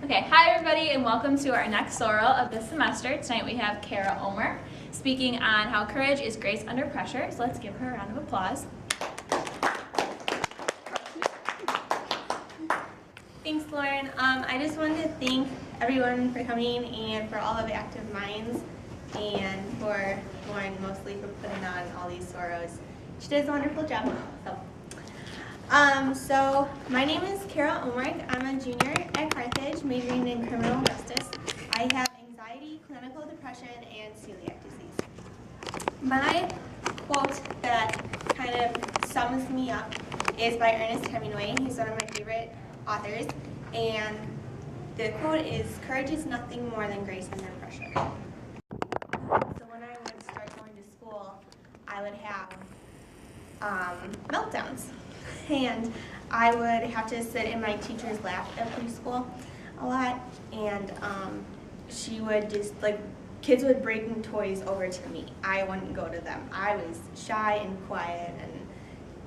Okay, hi everybody and welcome to our next SORO of this semester. Tonight we have Kara Omark speaking on how courage is grace under pressure. So let's give her a round of applause. Thanks, Lauren. I just wanted to thank everyone for coming and for all of Active Minds and for Lauren mostly for putting on all these SOROs. She does a wonderful job. So my name is Kara Omark. I'm a junior at Carthage, majoring in criminal justice. I have anxiety, clinical depression, and celiac disease. My quote that kind of sums me up is by Ernest Hemingway. He's one of my favorite authors, and the quote is, "Courage is nothing more than grace under pressure." So when I would start going to school, I would have meltdowns. And I would have to sit in my teacher's lap at preschool a lot, and she would just, kids would bring toys over to me. I wouldn't go to them. I was shy and quiet and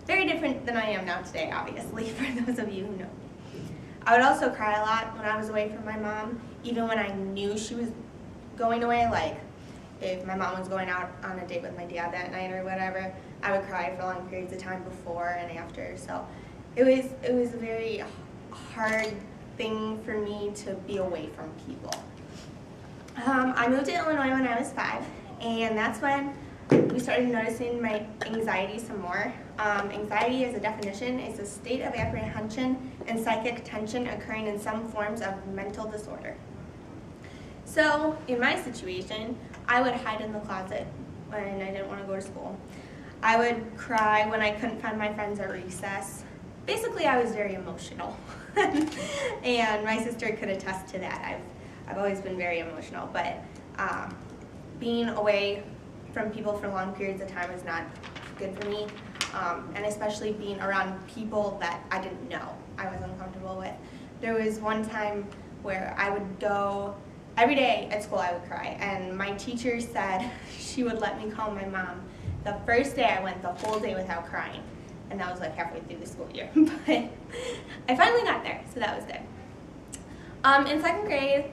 very different than I am now today, obviously, for those of you who know me. I would also cry a lot when I was away from my mom, even when I knew she was going away, like if my mom was going out on a date with my dad that night or whatever, I would cry for long periods of time before and after. So it was a very hard thing for me to be away from people. I moved to Illinois when I was 5, and that's when we started noticing my anxiety some more. Anxiety, as a definition, is a state of apprehension and psychic tension occurring in some forms of mental disorder. So in my situation, I would hide in the closet when I didn't want to go to school. I would cry when I couldn't find my friends at recess. Basically, I was very emotional. And my sister could attest to that. I've always been very emotional, but being away from people for long periods of time is not good for me, and especially being around people that I didn't know, I was uncomfortable with. There was one time where I would go, every day at school I would cry, and my teacher said she would let me call my mom. The first day I went the whole day without crying, and that was like halfway through the school year, but I finally got there, so that was good. In 2nd grade,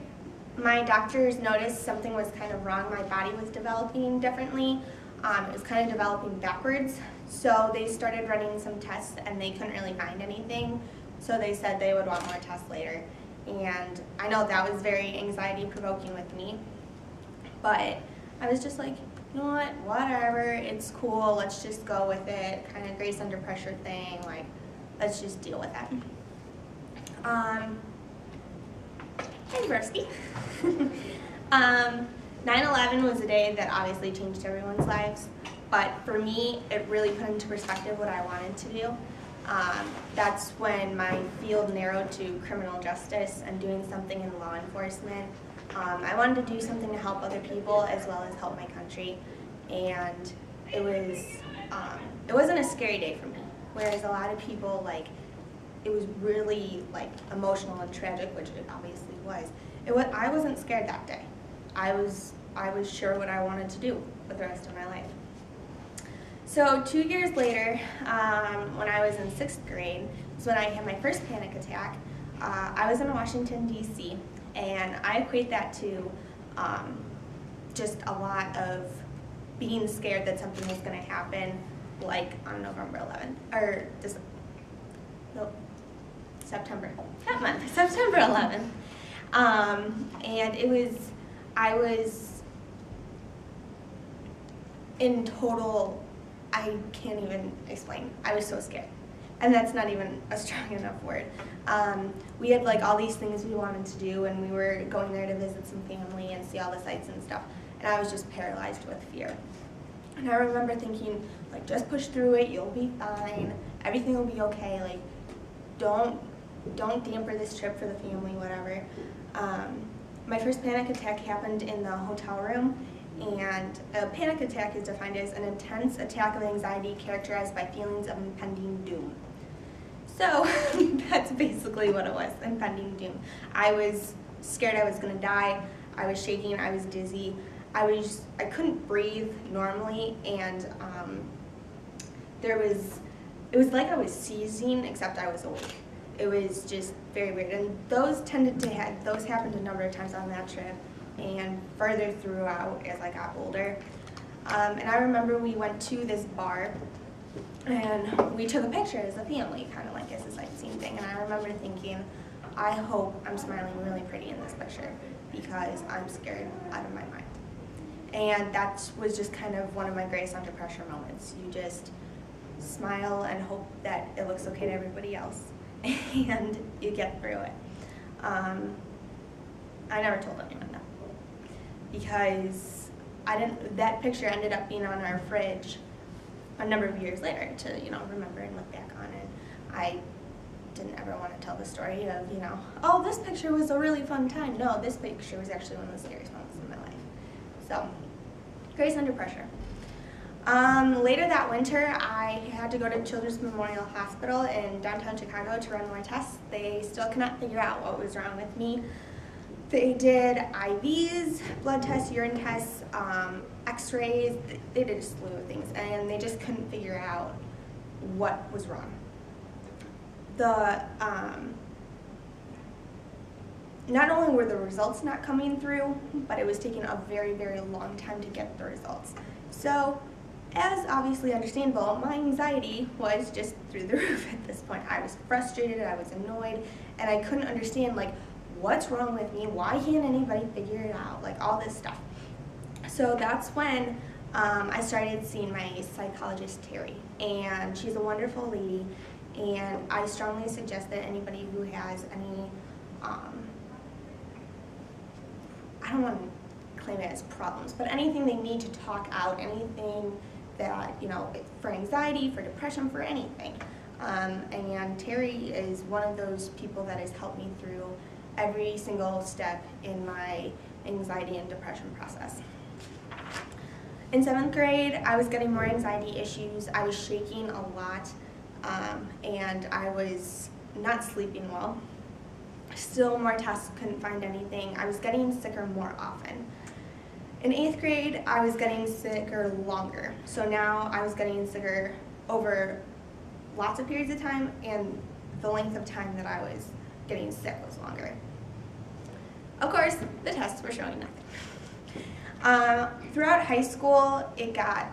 my doctors noticed something was kind of wrong. My body was developing differently. It was kind of developing backwards, so they started running some tests, and they couldn't really find anything, so they said they would want more tests later. And I know that was very anxiety-provoking with me, but I was just like, you know what, whatever, it's cool, let's just go with it, kind of grace under pressure thing, like, let's just deal with it. University. 9/11 was a day that obviously changed everyone's lives, but for me, it really put into perspective what I wanted to do. That's when my field narrowed to criminal justice and doing something in law enforcement. I wanted to do something to help other people as well as help my country, and it wasn't a scary day for me. Whereas a lot of people, it was really emotional and tragic, which it obviously was. I wasn't scared that day. I was sure what I wanted to do with the rest of my life. So 2 years later, when I was in 6th grade, is when I had my first panic attack. I was in Washington, D.C., and I equate that to just a lot of being scared that something was going to happen, like on November 11th, or September 11th. And I was in total, I can't even explain. I was so scared. And that's not even a strong enough word. We had all these things we wanted to do, and we were going there to visit some family and see all the sights and stuff. And I was just paralyzed with fear. And I remember thinking, just push through it, you'll be fine, everything will be okay, don't damper this trip for the family, whatever. My first panic attack happened in the hotel room, and a panic attack is defined as an intense attack of anxiety characterized by feelings of impending doom. So that's basically what it was, impending doom. I was scared I was going to die, I was shaking, I was dizzy, I couldn't breathe normally, and it was like I was seizing, except I was awake. it was just very weird. And those happened a number of times on that trip and further throughout as I got older. And I remember we went to this bar and we took a picture as a family, kind of like as a sightseeing thing. And I remember thinking, I hope I'm smiling really pretty in this picture because I'm scared out of my mind. And that was just kind of one of my greatest under pressure moments. You just smile and hope that it looks okay to everybody else and you get through it. I never told anyone that because that picture ended up being on our fridge a number of years later to, remember and look back on it. I didn't ever want to tell the story of, oh, this picture was a really fun time. No, this picture was actually one of the scariest moments in my life. So, grace under pressure. Later that winter, I had to go to Children's Memorial Hospital in downtown Chicago to run more tests. They still cannot figure out what was wrong with me. They did IVs, blood tests, urine tests, x-rays. They did a slew of things, and they just couldn't figure out what was wrong. Not only were the results not coming through, but it was taking a very, very long time to get the results. So, as obviously understandable, my anxiety was just through the roof at this point. I was frustrated, I was annoyed, and I couldn't understand, what's wrong with me? Why can't anybody figure it out? All this stuff. So that's when I started seeing my psychologist, Terry, and she's a wonderful lady, and I strongly suggest that anybody who has any, I don't want to claim it as problems, but anything they need to talk out, anything that, for anxiety, for depression, for anything. And Terry is one of those people that has helped me through every single step in my anxiety and depression process. In 7th grade, I was getting more anxiety issues. I was shaking a lot, and I was not sleeping well. Still more tests, couldn't find anything. I was getting sicker more often. In 8th grade, I was getting sicker longer. So now I was getting sicker over lots of periods of time, and the length of time that I was getting sick was longer. Of course, the tests were showing nothing. Throughout high school, it got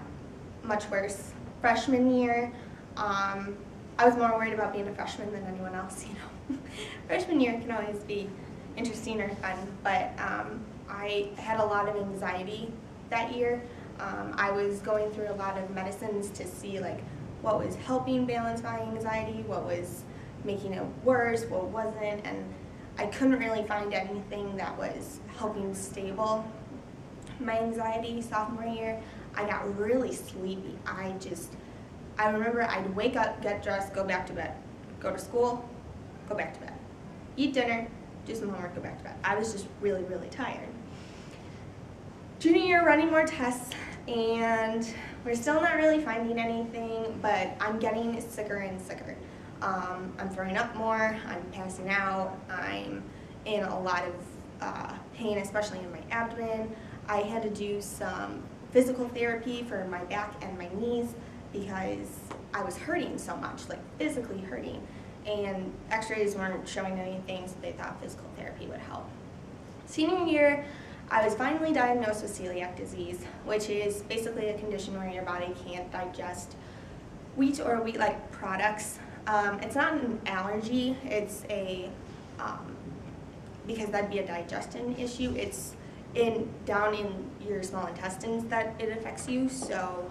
much worse. Freshman year, I was more worried about being a freshman than anyone else, Freshman year can always be interesting or fun, but I had a lot of anxiety that year. I was going through a lot of medicines to see what was helping balance my anxiety, what was making it worse, what wasn't, and I couldn't really find anything that was helping stable my anxiety. Sophomore year, I got really sleepy. I remember I'd wake up, get dressed, go back to bed, go to school, go back to bed, eat dinner, do some homework, go back to bed. I was just really, really tired. Junior year, running more tests, and we're still not really finding anything, but I'm getting sicker and sicker. I'm throwing up more, I'm passing out, I'm in a lot of pain, especially in my abdomen. I had to do some physical therapy for my back and my knees because I was hurting so much, physically hurting. And x-rays weren't showing anything, so they thought physical therapy would help. Senior year, I was finally diagnosed with celiac disease, which is basically a condition where your body can't digest wheat or wheat-like products. It's not an allergy, it's because that'd be a digestion issue. It's down in your small intestines that it affects you, so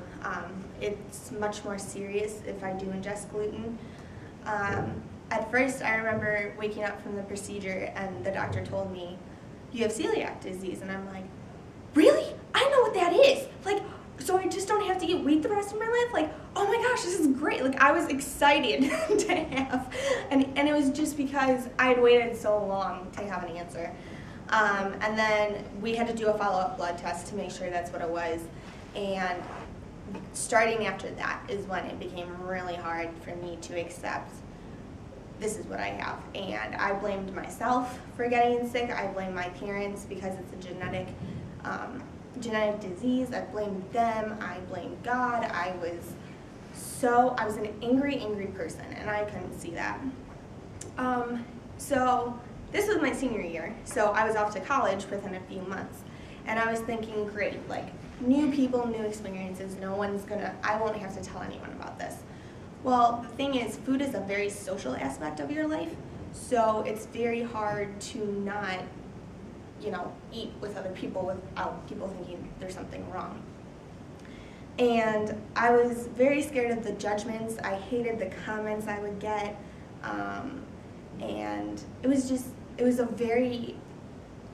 it's much more serious if I do ingest gluten. At first, I remember waking up from the procedure and the doctor told me, you have celiac disease, and I'm like, really? I know what that is. So I just don't have to eat wheat the rest of my life? Oh my gosh, this is great. I was excited to have, and it was just because I had waited so long to have an answer. And then we had to do a follow-up blood test to make sure that's what it was. And starting after that is when it became really hard for me to accept this is what I have. And I blamed myself for getting sick. I blamed my parents because it's a genetic disease. I blamed them. I blamed God. I was an angry, angry person, and I couldn't see that. So this was my senior year, so I was off to college within a few months. And I was thinking, great, like new people, new experiences, I won't have to tell anyone about this. Well, the thing is, food is a very social aspect of your life, so it's very hard to not, eat with other people without people thinking there's something wrong. And I was very scared of the judgments. I hated the comments I would get. And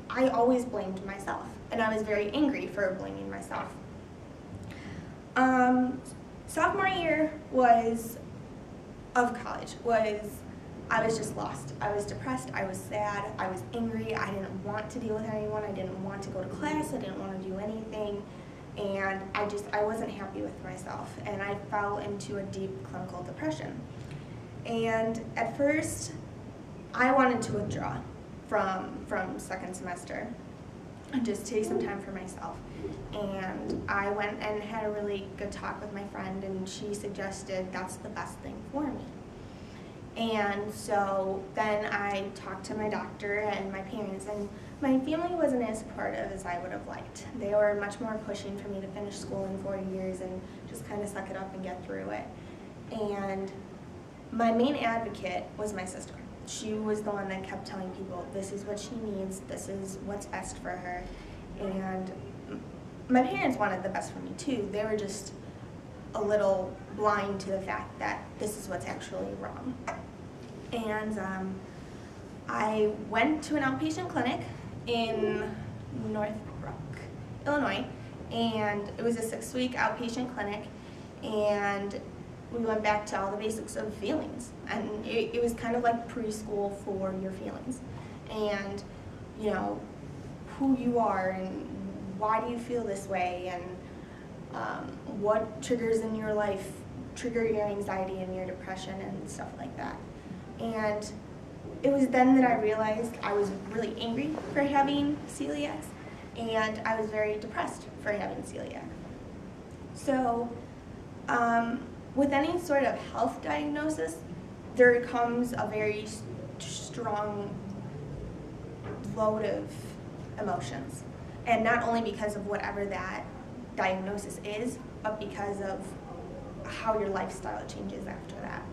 I always blamed myself. And I was very angry for blaming myself. Sophomore year of college I was just lost. I was depressed, I was sad, I was angry, I didn't want to deal with anyone, I didn't want to go to class, I didn't want to do anything. And I wasn't happy with myself, and I fell into a deep clinical depression. And at first, I wanted to withdraw from second semester and just take some time for myself. And I went and had a really good talk with my friend, and she suggested that's the best thing for me. And so then I talked to my doctor and my parents, and my family wasn't as supportive as I would have liked. They were much more pushing for me to finish school in 4 years and just kind of suck it up and get through it. And my main advocate was my sister. She was the one that kept telling people, this is what she needs, this is what's best for her. And my parents wanted the best for me too. They were just a little blind to the fact that this is what's actually wrong. And I went to an outpatient clinic in Northbrook, Illinois, and it was a 6-week outpatient clinic, and we went back to all the basics of feelings, and it was kind of like preschool for your feelings, and who you are and why do you feel this way, and what triggers in your life trigger your anxiety and your depression and stuff like that. And it was then that I realized I was really angry for having celiac, and I was very depressed for having celiac. So with any sort of health diagnosis, there comes a very strong load of emotions. And not only because of whatever that diagnosis is, but because of how your lifestyle changes after that.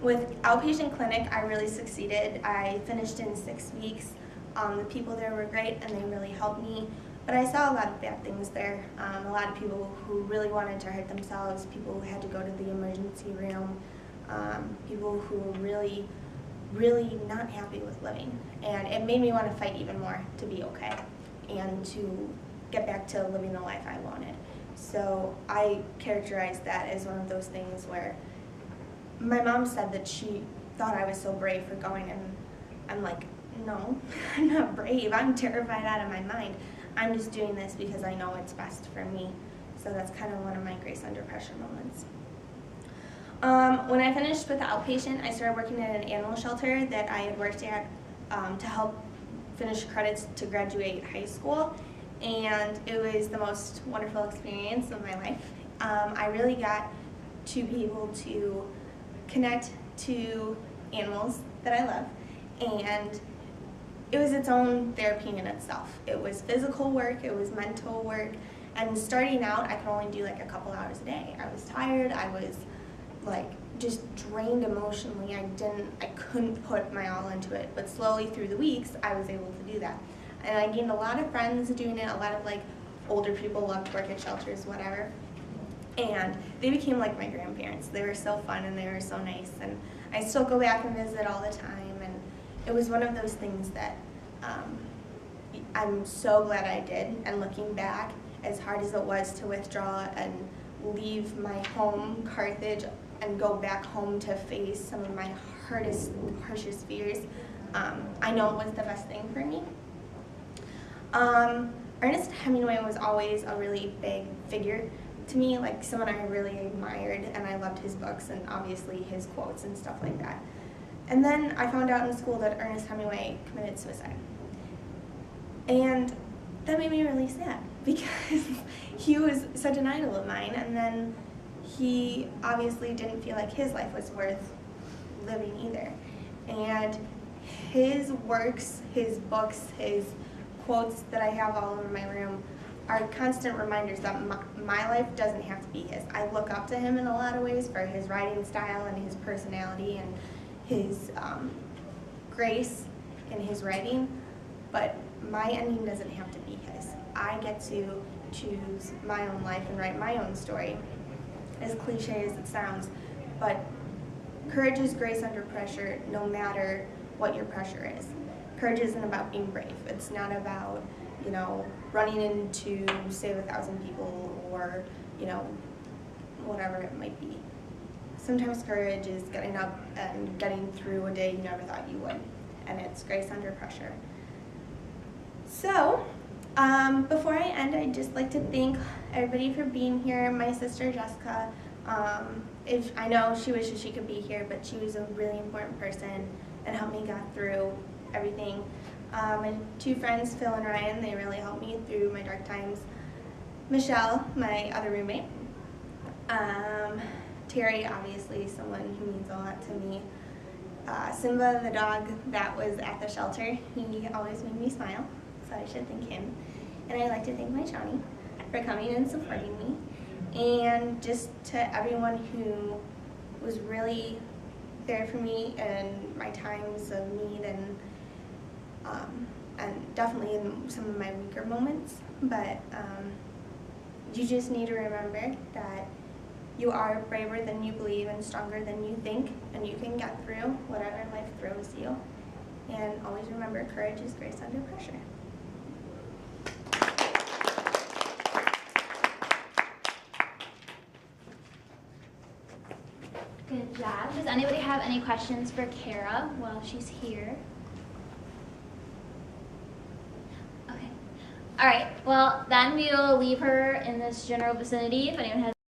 With outpatient clinic, I really succeeded. I finished in 6 weeks. The people there were great and they really helped me, but I saw a lot of bad things there. A lot of people who really wanted to hurt themselves, people who had to go to the emergency room, people who were really, really not happy with living. And it made me want to fight even more to be okay and to get back to living the life I wanted. So I characterized that as one of those things where my mom said that she thought I was so brave for going, and I'm like, no, I'm not brave. I'm terrified out of my mind. I'm just doing this because I know it's best for me. So that's kind of one of my grace under pressure moments. When I finished with the outpatient, I started working at an animal shelter that I had worked at to help finish credits to graduate high school. And it was the most wonderful experience of my life. I really got to be able to connect to animals that I love, and it was its own therapy in itself. It was physical work, it was mental work, and starting out I could only do like a couple hours a day. I was tired, I was like just drained emotionally. I couldn't put my all into it, but slowly through the weeks I was able to do that. And I gained a lot of friends doing it. A lot of like older people loved to work at shelters, whatever. And they became like my grandparents. They were so fun and they were so nice. And I still go back and visit all the time. And it was one of those things that I'm so glad I did. And looking back, as hard as it was to withdraw and leave my home, Carthage, and go back home to face some of my harshest fears, I know it was the best thing for me. Ernest Hemingway was always a really big figure to me, like someone I really admired, and I loved his books and obviously his quotes and stuff like that. And then I found out in school that Ernest Hemingway committed suicide. And that made me really sad because he was such an idol of mine, and then he obviously didn't feel like his life was worth living either. And his works, his books, his quotes that I have all over my room are constant reminders that my life doesn't have to be his. I look up to him in a lot of ways for his writing style and his personality and his grace in his writing, but my ending doesn't have to be his. I get to choose my own life and write my own story, as cliche as it sounds, but courage is grace under pressure, no matter what your pressure is. Courage isn't about being brave. It's not about, running in to save 1,000 people or, whatever it might be. Sometimes courage is getting up and getting through a day you never thought you would, and it's grace under pressure. So, before I end, I'd just like to thank everybody for being here. My sister Jessica, if I know she wishes she could be here, but she was a really important person and helped me get through everything. My two friends, Phil and Ryan, they really helped me through my dark times. Michelle, my other roommate. Terry, obviously, someone who means a lot to me. Simba, the dog that was at the shelter, he always made me smile, so I should thank him. And I'd like to thank my Shawnee for coming and supporting me. And just to everyone who was really there for me in my times of need and definitely in some of my weaker moments. But you just need to remember that you are braver than you believe and stronger than you think, and you can get through whatever life throws you. And always remember, courage is grace under pressure. Good job. Does anybody have any questions for Kara while she's here? Okay. All right. Well, then we'll leave her in this general vicinity if anyone has